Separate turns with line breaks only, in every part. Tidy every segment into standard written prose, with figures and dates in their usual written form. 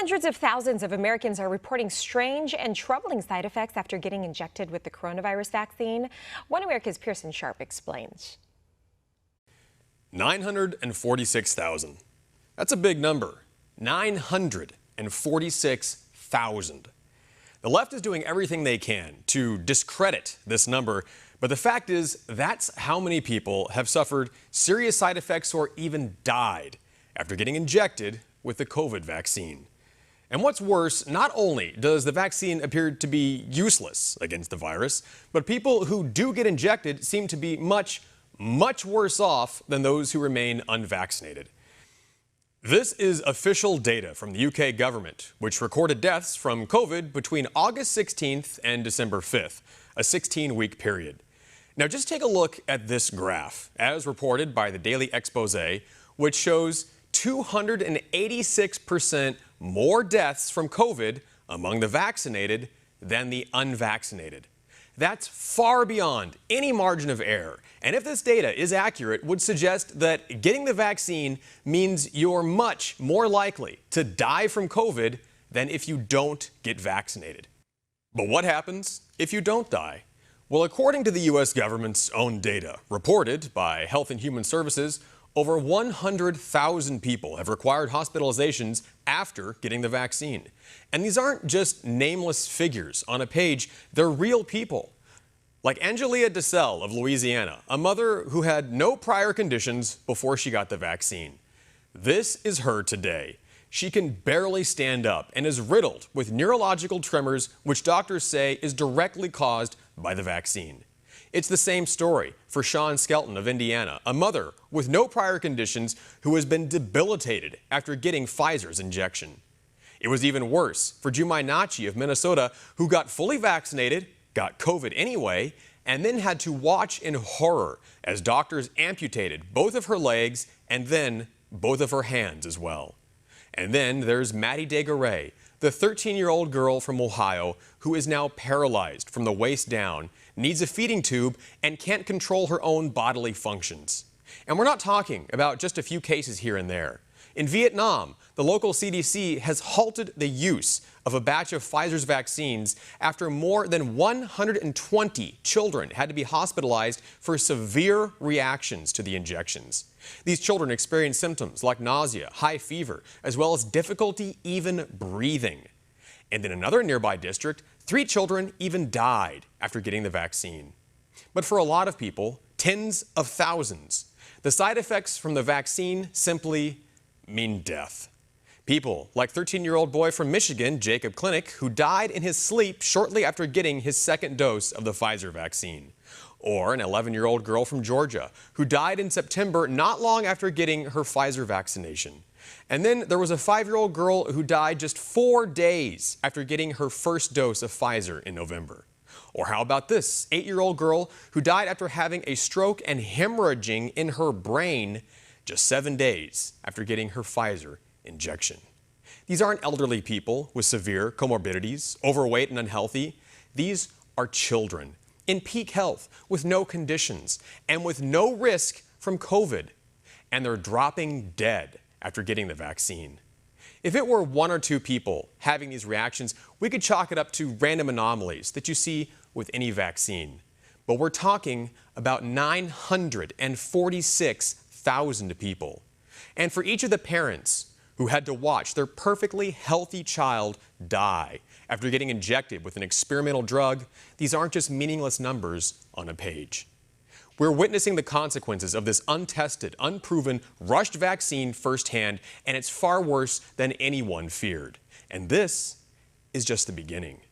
Hundreds of thousands of Americans are reporting strange and troubling side effects after getting injected with the coronavirus vaccine. One America's Pearson Sharp explains.
946,000. That's a big number. 946,000. The left is doing everything they can to discredit this number, but the fact is that's how many people have suffered serious side effects or even died after getting injected with the COVID vaccine. And what's worse, not only does the vaccine appear to be useless against the virus, but people who do get injected seem to be much worse off than those who remain unvaccinated. This is official data from the UK government, which recorded deaths from COVID between August 16th and December 5th, a 16-week period. Now just take a look at this graph, as reported by the Daily Expose, which shows 286% more deaths from COVID among the vaccinated than the unvaccinated. That's far beyond any margin of error. And if this data is accurate, would suggest that getting the vaccine means you're much more likely to die from COVID than if you don't get vaccinated. But what happens if you don't die? Well, according to the U.S. government's own data, reported by Health and Human Services, over 100,000 people have required hospitalizations after getting the vaccine. And these aren't just nameless figures on a page, they're real people. Like Angelia DeSalle of Louisiana, a mother who had no prior conditions before she got the vaccine. This is her today. She can barely stand up and is riddled with neurological tremors, which doctors say is directly caused by the vaccine. It's the same story for Sean Skelton of Indiana, a mother with no prior conditions who has been debilitated after getting Pfizer's injection. It was even worse for Jumai Nachi of Minnesota, who got fully vaccinated, got COVID anyway, and then had to watch in horror as doctors amputated both of her legs and then both of her hands as well. And then there's Maddie DeGaray, the 13-year-old girl from Ohio who is now paralyzed from the waist down, needs a feeding tube, and can't control her own bodily functions. And we're not talking about just a few cases here and there. In Vietnam, the local CDC has halted the use of a batch of Pfizer's vaccines after more than 120 children had to be hospitalized for severe reactions to the injections. These children experienced symptoms like nausea, high fever, as well as difficulty even breathing. And in another nearby district, 3 children even died after getting the vaccine. But for a lot of people, tens of thousands, the side effects from the vaccine simply mean death. People like 13-year-old boy from Michigan, Jacob Clinic, who died in his sleep shortly after getting his second dose of the Pfizer vaccine. Or an 11-year-old girl from Georgia, who died in September not long after getting her Pfizer vaccination. And then there was a 5-year-old girl who died just 4 days after getting her first dose of Pfizer in November. Or how about this 8-year-old girl who died after having a stroke and hemorrhaging in her brain just 7 days after getting her Pfizer injection. These aren't elderly people with severe comorbidities, overweight and unhealthy. These are children in peak health with no conditions and with no risk from COVID. And they're dropping dead after getting the vaccine. If it were 1 or 2 people having these reactions, we could chalk it up to random anomalies that you see with any vaccine. But we're talking about 946,000 people. And for each of the parents who had to watch their perfectly healthy child die after getting injected with an experimental drug, these aren't just meaningless numbers on a page. We're witnessing the consequences of this untested, unproven, rushed vaccine firsthand, and it's far worse than anyone feared. And this is just the beginning.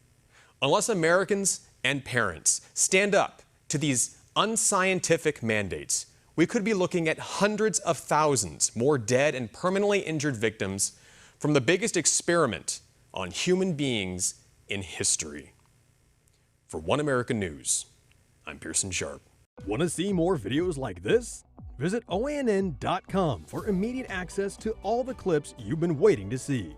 Unless Americans and parents stand up to these unscientific mandates, we could be looking at hundreds of thousands more dead and permanently injured victims from the biggest experiment on human beings in history. For One American News, I'm Pearson Sharp.
Want to see more videos like this? Visit OANN.com for immediate access to all the clips you've been waiting to see.